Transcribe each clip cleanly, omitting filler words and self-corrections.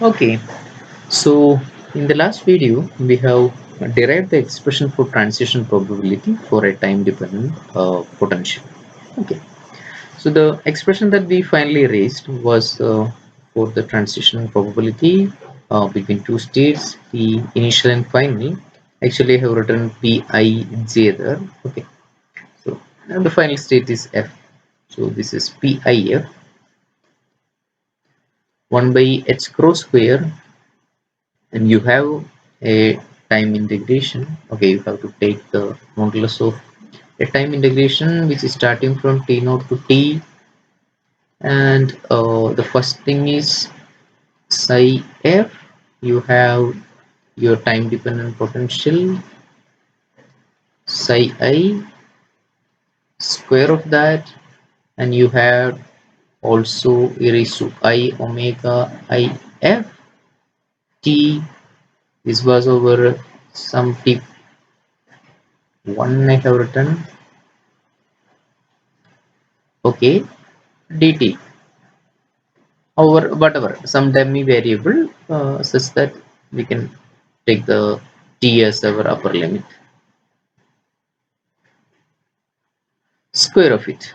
Okay, so in the last video, we have derived the expression for transition probability for a time-dependent potential. Okay, so the expression that we finally raised was for the transition probability between two states, the initial and final. Actually, I have written Pij there. Okay, so and the final state is F. So this is PIF 1 by h cross square, and you have a time integration. Okay, you have to take the modulus of a time integration which is starting from t naught to t, and the first thing is psi f. You have your time dependent potential psi I, square of that, and you have also e raised to I omega I f t. This was over some t one I have written. Okay, dt over whatever some dummy variable such that we can take the t as our upper limit, square of it.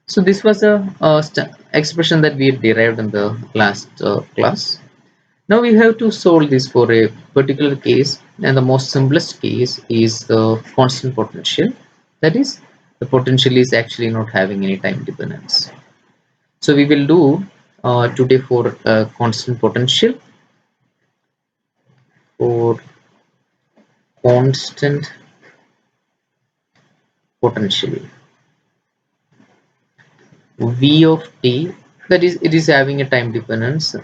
So this was a, expression that we derived in the last class. Now we have to solve this for a particular case, and the most simplest case is the constant potential. That is, the potential is actually not having any time dependence. So we will do today for constant potential. For constant potential v of t, that is, it is having a time dependence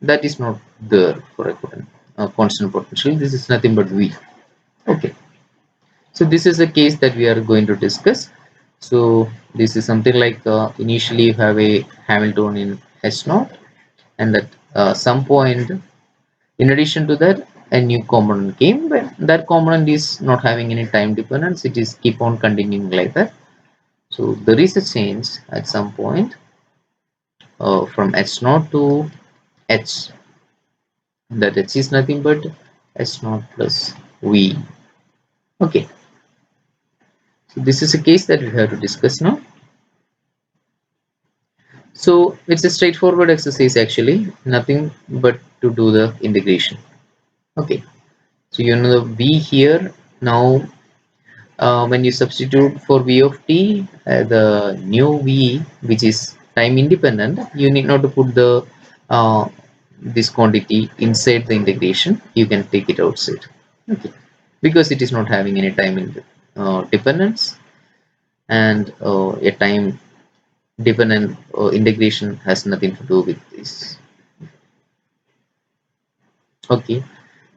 that is not there for a constant potential. This is nothing but v. Okay, so this is a case that we are going to discuss. So this is something like initially you have a Hamiltonian h naught, and at some point, in addition to that, a new component came, but that component is not having any time dependence. It is keep on continuing like that. So there is a change at some point from h naught to h. That h is nothing but h naught plus v. Okay, so this is a case that we have to discuss now. So it's a straightforward exercise actually, nothing but to do the integration. Okay, so you know the v here. Now when you substitute for v of t, the new v, which is time independent, you need not to put the this quantity inside the integration. You can take it outside. Okay, because it is not having any time dependence, and a time dependent integration has nothing to do with this. Okay,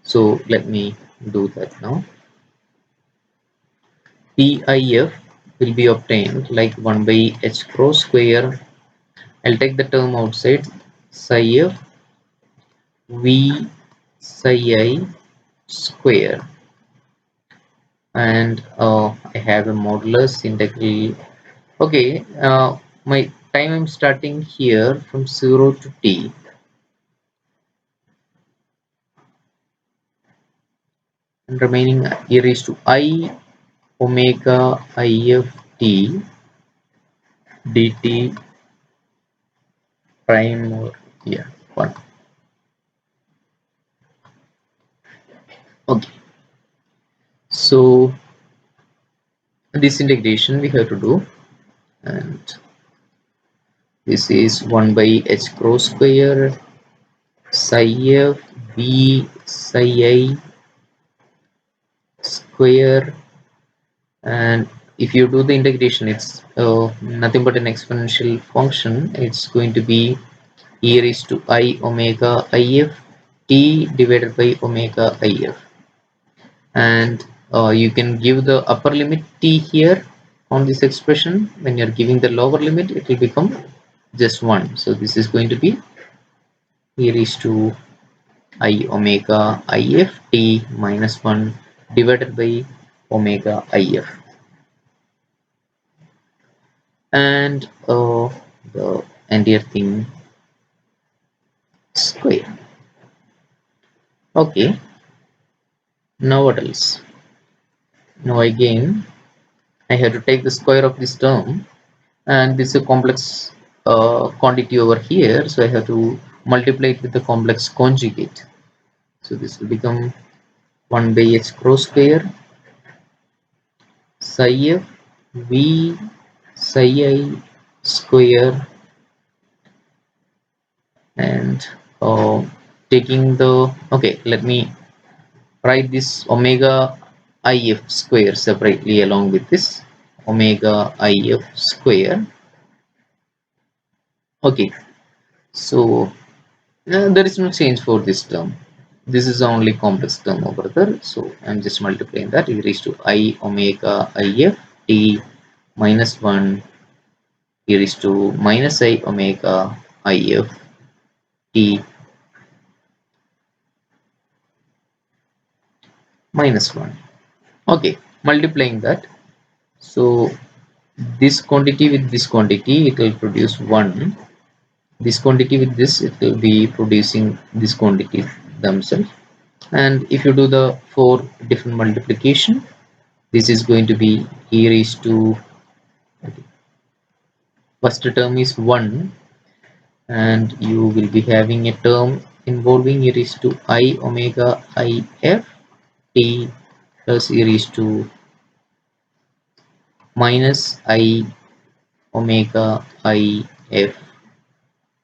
so let me do that now. PIF will be obtained like 1 by h cross square. I'll take the term outside, psi f v psi I square, and I have a modulus integral. Okay, my time I'm starting here from 0 to t, and remaining e raised to I omega if t dt prime, or yeah, 1. Okay, so this integration we have to do, and this is 1 by h cross square psi f v psi I square, and if you do the integration, it's nothing but an exponential function. It's going to be e raised to I omega if t divided by omega if, and you can give the upper limit t here on this expression. When you're giving the lower limit, it will become just 1. So this is going to be e raised to I omega if t minus 1 divided by omega if, and the entire thing square. Okay, now what else? Now again I have to take the square of this term, and this is a complex quantity over here, so I have to multiply it with the complex conjugate. So this will become 1 by h cross square psi f v psi I square, and taking the, okay, let me write this omega if square separately along with this omega if square. Okay, so there is no change for this term. This is the only complex term over there, so I'm just multiplying that. E raised to I omega if t minus 1 e raised to minus I omega if t minus 1. Okay, multiplying that. So this quantity with this quantity, it will produce 1. This quantity with this, it will be producing this quantity themselves. And if you do the 4 different multiplication, this is going to be e raised to, okay, first term is 1, and you will be having a term involving e raised to I omega if t plus e raised to minus I omega if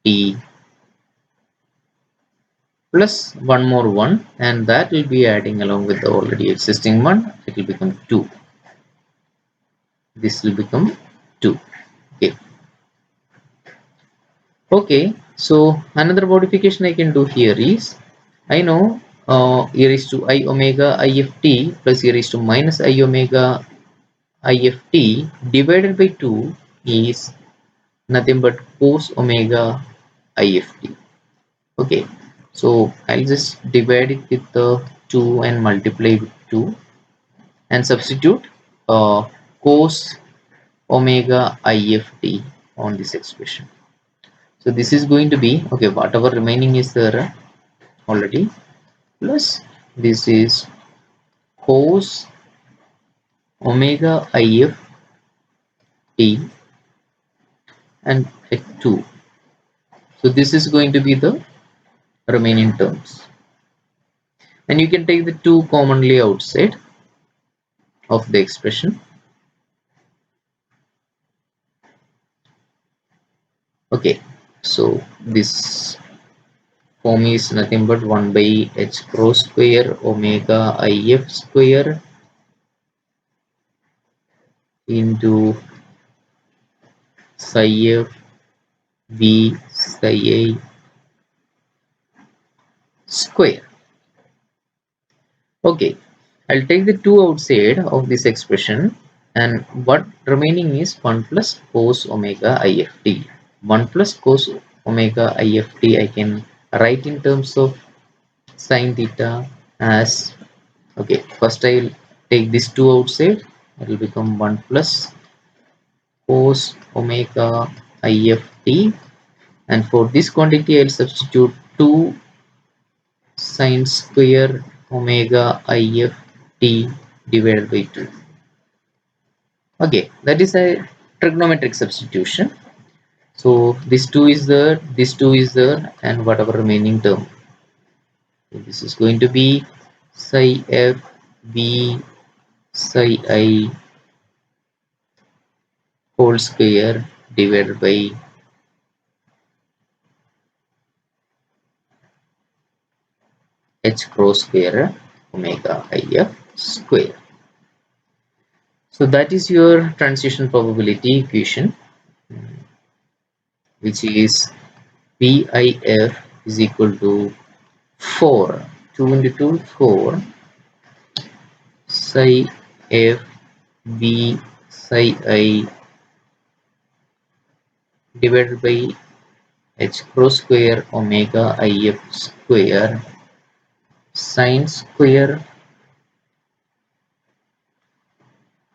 t plus one more one, and that will be adding along with the already existing one. It will become 2. This will become 2. Okay. Okay, so another modification I can do here is, I know e raised to I omega ift plus e raised to minus I omega ift divided by 2 is nothing but cos omega ift. Okay, so I'll just divide it with the 2 and multiply with 2 and substitute cos omega ift on this expression. So this is going to be, okay, whatever remaining is there already, plus this is cos omega if t and at 2. So this is going to be the remaining terms, and you can take the 2 commonly outside of the expression. Okay, so this form is nothing but 1 by h cross square omega if square into psi f v psi I square. Okay, I'll take the 2 outside of this expression, and what remaining is 1 plus cos omega ift. 1 plus cos omega ift I can write in terms of sine theta as, okay, first I'll take this 2 outside. It will become 1 plus cos omega ift, and for this quantity I'll substitute 2 sine square omega if t divided by 2. Okay, that is a trigonometric substitution. So this 2 is there, this 2 is there, and whatever remaining term. So this is going to be psi f v psi I whole square divided by h cross square omega if square. So that is your transition probability equation, which is VIF is equal to 4, 2 into 2, 4, psi f v psi I divided by h cross square omega if square sine square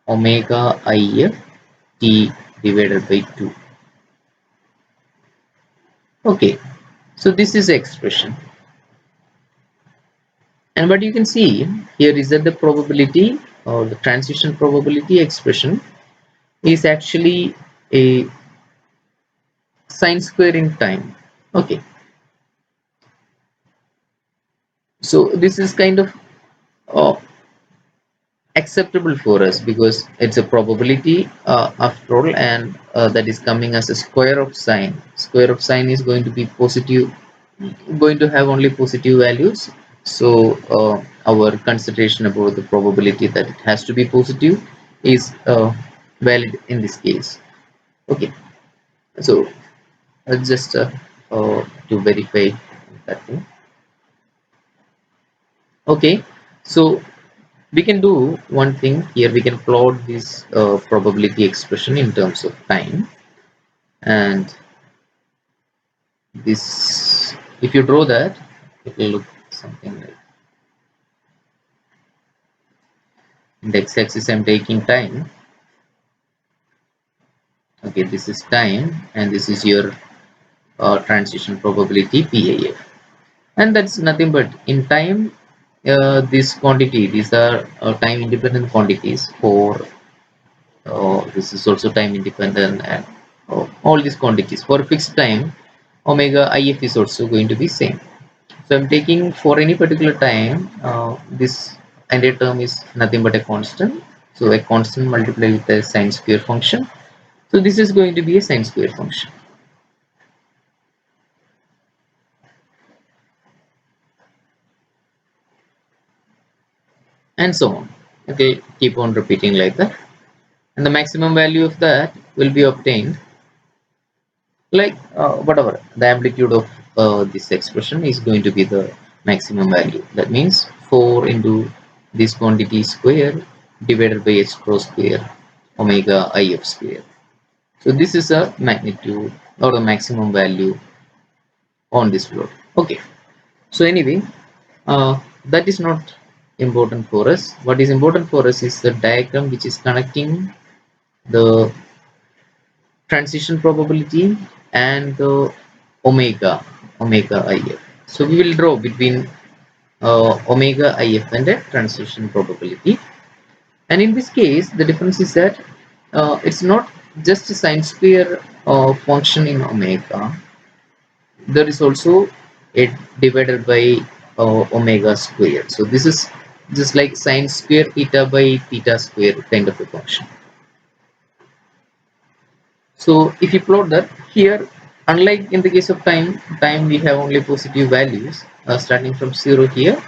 omega if t divided by 2. Okay, So this is the expression, and what you can see here is that the probability or the transition probability expression is actually a sine square in time. Okay, so this is kind of uh, acceptable for us because it's a probability after all, and that is coming as a square of sine. Square of sine is going to be positive, going to have only positive values. So our consideration about the probability that it has to be positive is valid in this case. Okay, so just to verify that thing. Okay, so we can do one thing here. We can plot this probability expression in terms of time, and this, if you draw that, it will look something like, in the x-axis I'm taking time. Okay, this is time, and this is your transition probability PAF, and that's nothing but in time. This quantity, these are time independent quantities for this is also time independent, and all these quantities for fixed time omega if is also going to be same. So I'm taking for any particular time, this entire term is nothing but a constant, so a constant multiplied with a sine square function. So this is going to be a sine square function, and so on. Okay, keep on repeating like that, and the maximum value of that will be obtained like whatever the amplitude of this expression is going to be the maximum value. That means 4 into this quantity square divided by h cross square omega if square. So this is a magnitude or a maximum value on this plot. Okay, so anyway, that is not important for us. What is important for us is the diagram which is connecting the transition probability and the omega if. So we will draw between omega if and the transition probability, and in this case the difference is that it's not just a sine square function in omega. There is also a divided by omega square. So this is just like sine square theta by theta square kind of a function. So if you plot that here, unlike in the case of time we have only positive values starting from 0 here.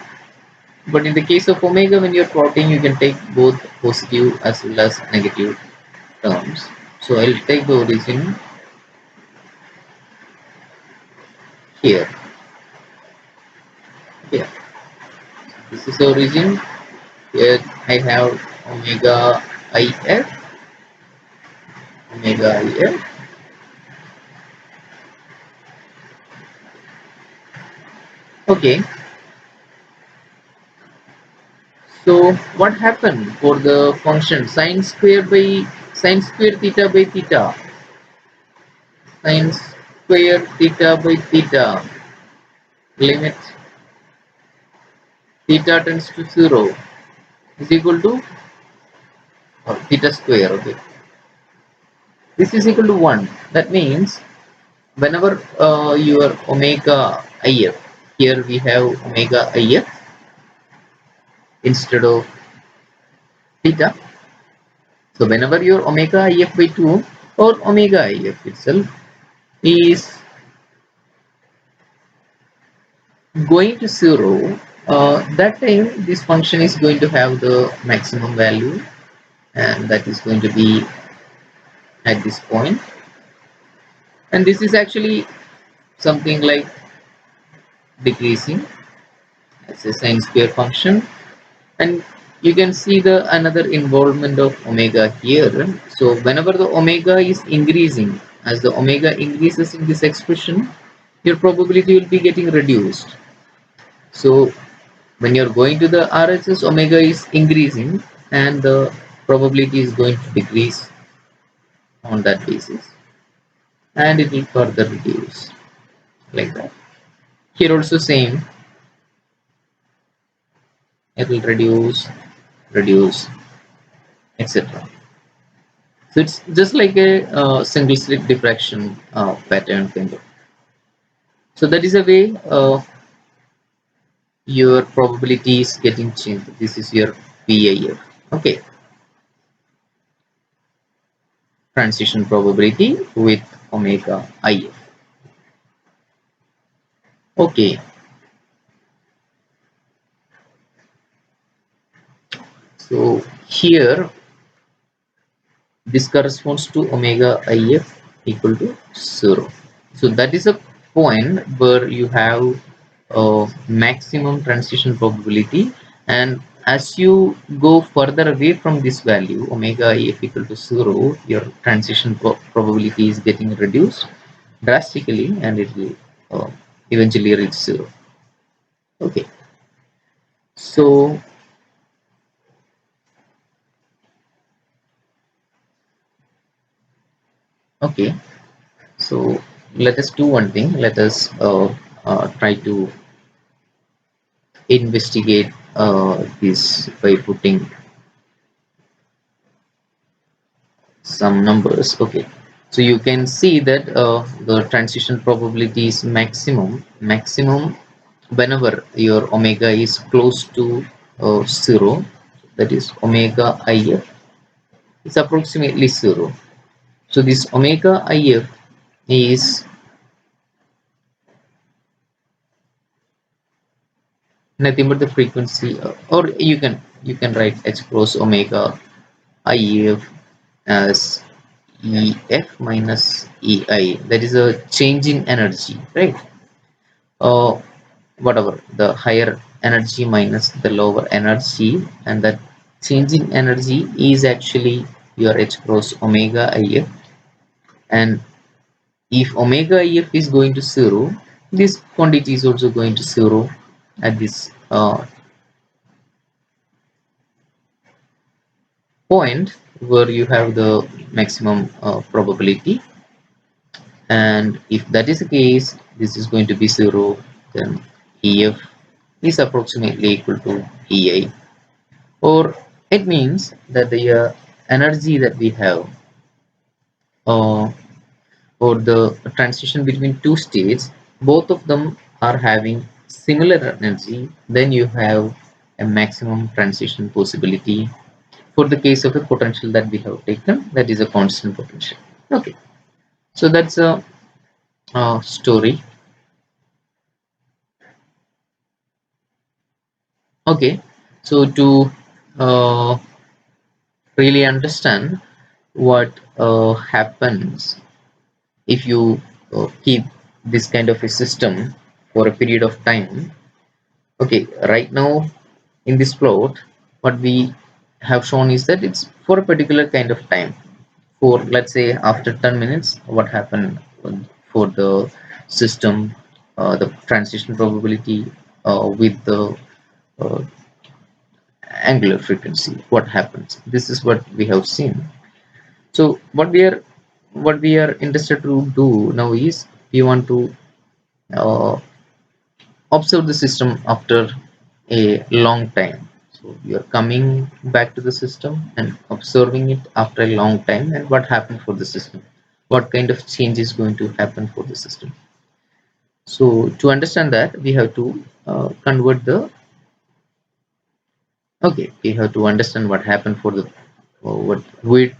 But in the case of omega, when you're plotting, you can take both positive as well as negative terms. So I'll take the origin here. Here, this is the origin. Here I have omega if, omega if. Okay. So what happened for the function sine square theta by theta, sine square theta by theta, limit theta tends to 0 is equal to theta square. Okay, this is equal to 1. That means whenever your omega if, here we have omega if instead of theta. So whenever your omega if by 2 or omega if itself is going to 0, that time this function is going to have the maximum value, and that is going to be at this point. And this is actually something like decreasing as a sine square function, and you can see the another involvement of omega here. So whenever the omega is increasing, as the omega increases in this expression, your probability will be getting reduced. So when you're going to the RHS, omega is increasing and the probability is going to decrease on that basis, and it will further reduce like that. Here also same, it will reduce, reduce, etc. So it's just like a single slit diffraction pattern kind of. So that is a way your probability is getting changed. This is your PIF. Okay, transition probability with omega IF. Okay, so here this corresponds to omega IF equal to 0. So that is a point where you have a maximum transition probability, and as you go further away from this value omega IF equal to 0, your transition probability is getting reduced drastically, and it will eventually reach 0. Okay, so okay, so let us do one thing. Let us try to investigate this by putting some numbers. Okay, so you can see that the transition probability is maximum whenever your omega is close to 0, that is omega IF is approximately 0. So this omega IF is nothing but the frequency, or you can write h cross omega IF as EF minus EI. That is a change in energy, right? Uh, Whatever the higher energy minus the lower energy, and that change in energy is actually your h cross omega IF. And if omega IF is going to 0, this quantity is also going to 0 at this point where you have the maximum probability. And if that is the case, this is going to be 0, then EF is approximately equal to EI, or it means that the energy that we have, uh, or the transition between two states, both of them are having similar energy, then you have a maximum transition possibility for the case of a potential that we have taken, that is a constant potential. Okay, so that's a story. Okay, so to uh, really understand what happens if you keep this kind of a system for a period of time. Okay, right now in this plot, what we have shown is that it's for a particular kind of time. For let's say after 10 minutes, what happened for the system, the transition probability with the uh, angular frequency, what happens. This is what we have seen. So what we are interested to do now is we want to uh, observe the system after a long time. So we are coming back to the system and observing it after a long time, and what happened for the system, what kind of change is going to happen for the system. So to understand that, we have to convert the okay, we have to understand what happened for the what width,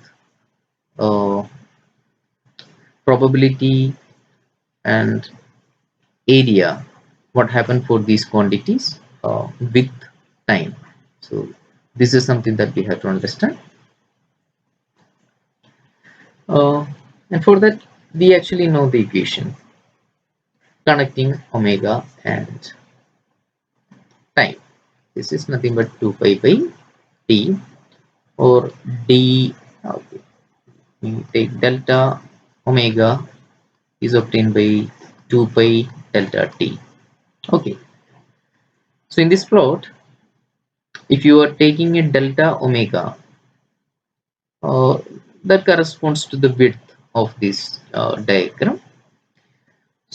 uh, probability, and area, what happened for these quantities with time. So this is something that we have to understand, uh, and for that we actually know the equation connecting omega and time. This is nothing but 2 pi by t, or d. Okay, we take delta omega is obtained by 2 pi delta t. Okay, so in this plot, if you are taking a delta omega, uh, that corresponds to the width of this diagram.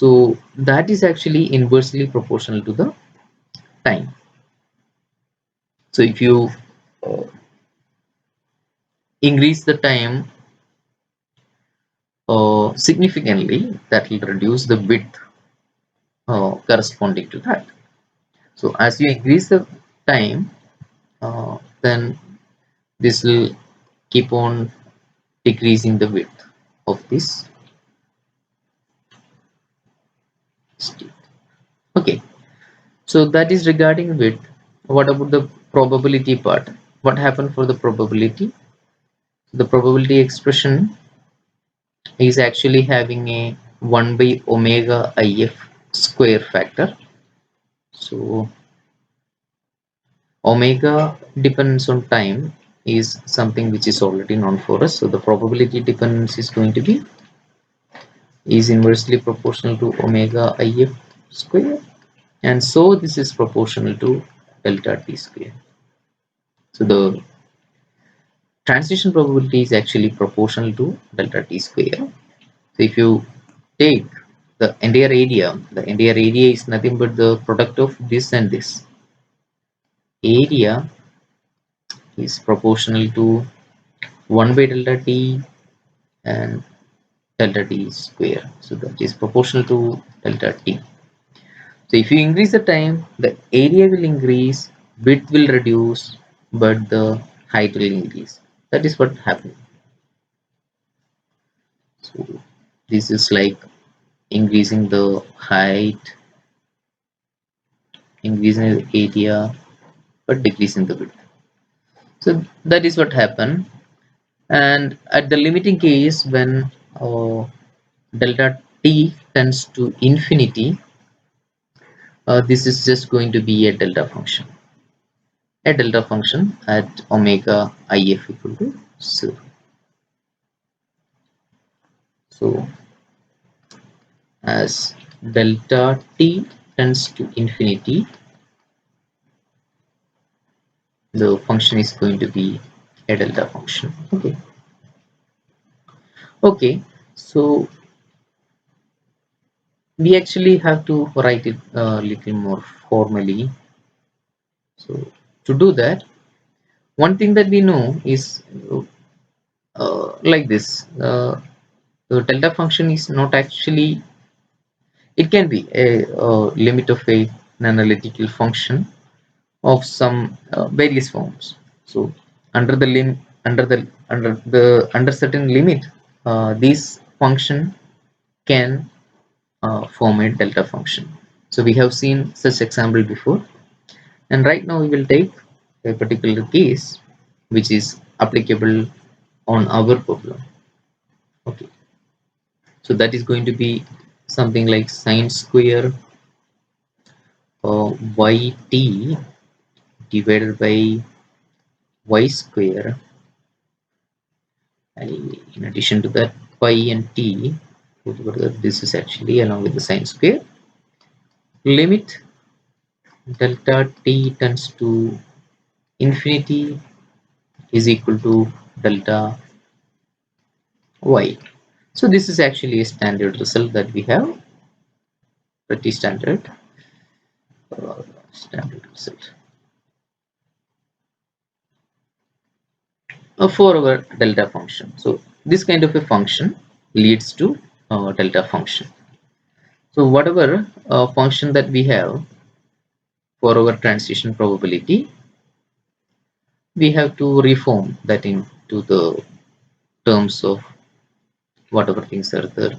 So that is actually inversely proportional to the time. So if you uh, increase the time significantly, that will reduce the width corresponding to that. So as you increase the time, then this will keep on decreasing the width of this state. Okay, so that is regarding width. What about the probability part? What happened for the probability? The probability expression is actually having a 1 by omega if square factor. So omega depends on time is something which is already known for us. So the probability dependence is going to be is inversely proportional to omega if square, and so this is proportional to delta t square. So the transition probability is actually proportional to delta t square. So if you take the entire area is nothing but the product of this and this. Area is proportional to 1 by delta t and delta t square. So that is proportional to delta t. So if you increase the time, the area will increase, width will reduce, but the height will increase. That is what happened. So this is like increasing the height, increasing the area, but decreasing the width. So that is what happened. And at the limiting case, when delta t tends to infinity, this is just going to be a delta function at omega if equal to 0. So as delta t tends to infinity, the function is going to be a delta function. Okay, so we actually have to write it a little more formally. So to do that, one thing that we know is like this. The delta function is not actually, it can be a limit of an analytical function of some various forms. So under the lim under certain limit, this function can form a delta function. So we have seen such example before, and right now we will take a particular case which is applicable on our problem. Okay, so that is going to be something like sine square yt divided by y square, in addition to that pi and t put together. This is actually along with the sine square. Limit delta t tends to infinity is equal to delta y. So this is actually a standard result that we have, pretty standard result for our delta function. So this kind of a function leads to delta function. So whatever function that we have for our transition probability, we have to reform that into the terms of whatever things are there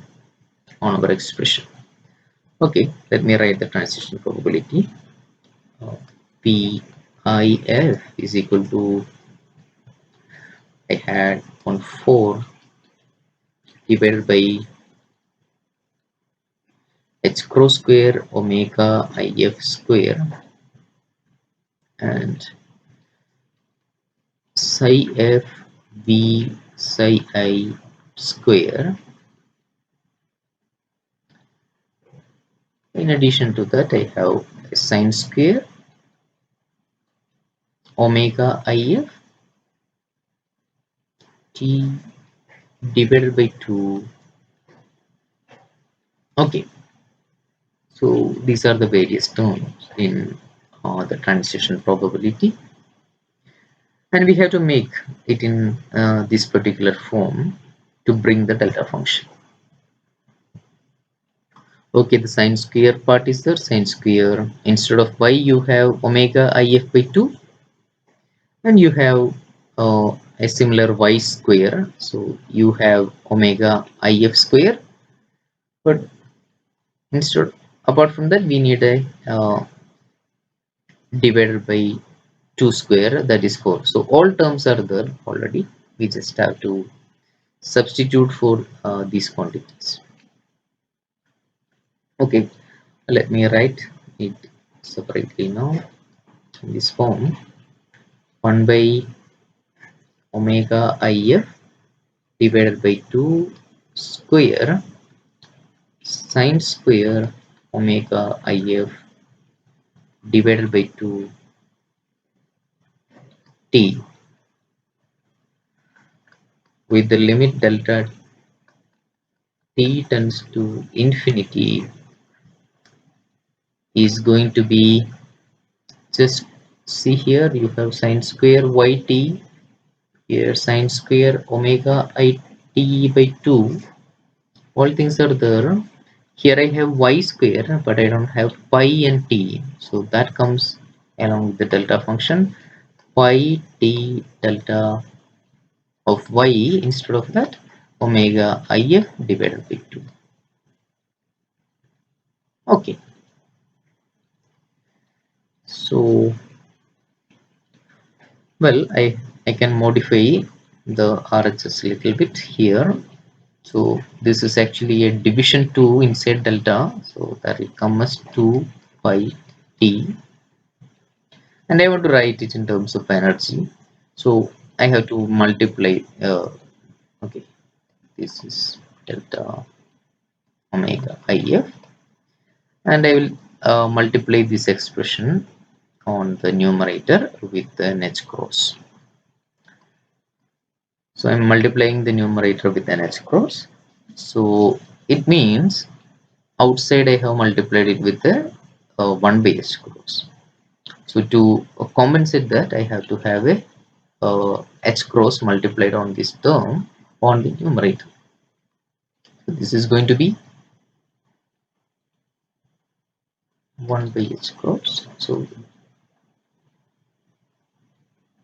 on our expression. Okay, let me write the transition probability. PIF is equal to, I had 1/4 divided by h cross square omega if square and psi f v psi I square. In addition to that, I have a sine square omega if t divided by 2. Okay, So these are the various terms in the transition probability, and we have to make it in this particular form to bring the delta function. Okay, the sine square part is there. Sine square, instead of y you have omega if by 2, and you have a similar y square, so you have omega if square, but instead, apart from that, we need a divided by 2 square, that is 4. So all terms are there already. We just have to substitute for these quantities. Okay, let me write it separately now in this form. 1 by omega if divided by 2 square sine square omega if divided by 2 t with the limit delta t tends to infinity is going to be, just see here, you have sine square yt, here sine square omega it by 2, all things are there. Here I have y square, but I don't have pi and t, so that comes along with the delta function pi t delta of y, instead of that omega if divided by 2. Okay, so well, I can modify the RHS a little bit here. So this is actually a division 2 inside delta, so that will come as 2 pi t, and I want to write it in terms of energy, so I have to multiply. Okay, this is delta omega if, and I will multiply this expression on the numerator with an h cross. So I'm multiplying the numerator with an h cross, so it means outside I have multiplied it with a 1 by h cross. So to compensate that, I have to have a h cross multiplied on this term on the numerator. So this is going to be 1 by h cross. So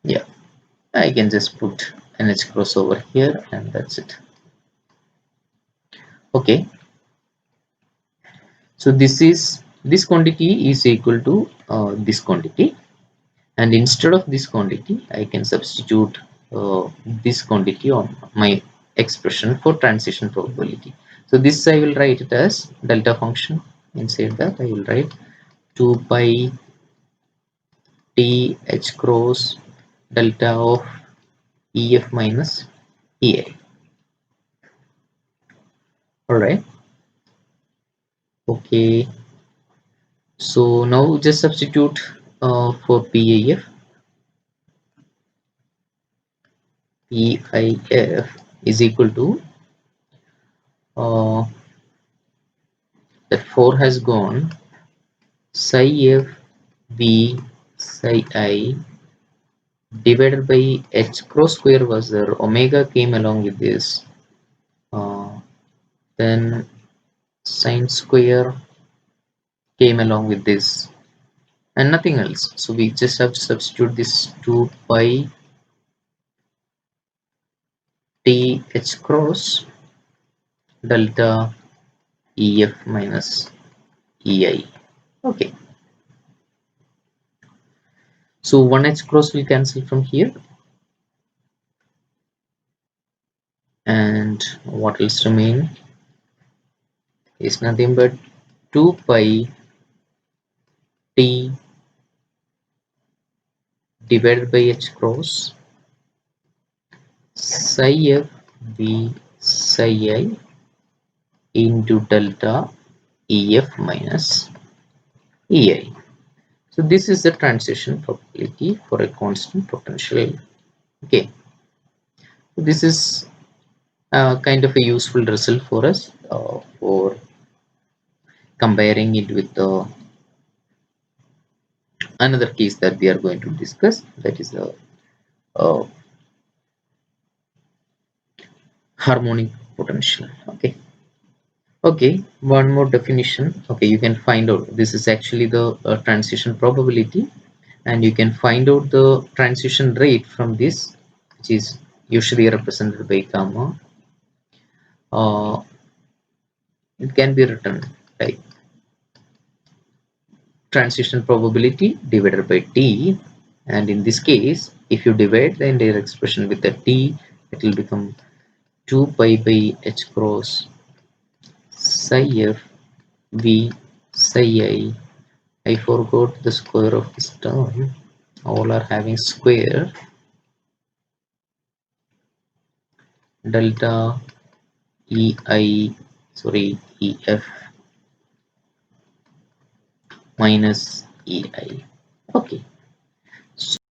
yeah, I can just put an h cross over here, and that's it. Okay, so this quantity is equal to this quantity, and instead of this quantity I can substitute this quantity on my expression for transition probability. So this I will write it as delta function. Inside that I will write 2 pi t h cross delta of ef minus ei. All right, okay, so now just substitute for PIF. EIF is equal to that 4 has gone, psi f b psi I divided by h cross square was there, omega came along with this, then sine square came along with this, and nothing else. So we just have to substitute this 2 pi t h cross delta ef minus ei. Okay, so 1 h cross will cancel from here, and what else remain is nothing but 2 pi t divided by h cross psi f b psi I into delta ef minus ei. So this is the transition probability for a constant potential. Okay, so this is kind of a useful result for us for comparing it with another case that we are going to discuss, that is a harmonic potential. Okay, one more definition. Okay, you can find out, this is actually the transition probability, and you can find out the transition rate from this, which is usually represented by gamma. It can be written like transition probability divided by t, and in this case if you divide the entire expression with the t, it will become 2 pi by h cross psi f v psi I forgot the square of this term, all are having square, delta ei, sorry, ef minus ei. Okay,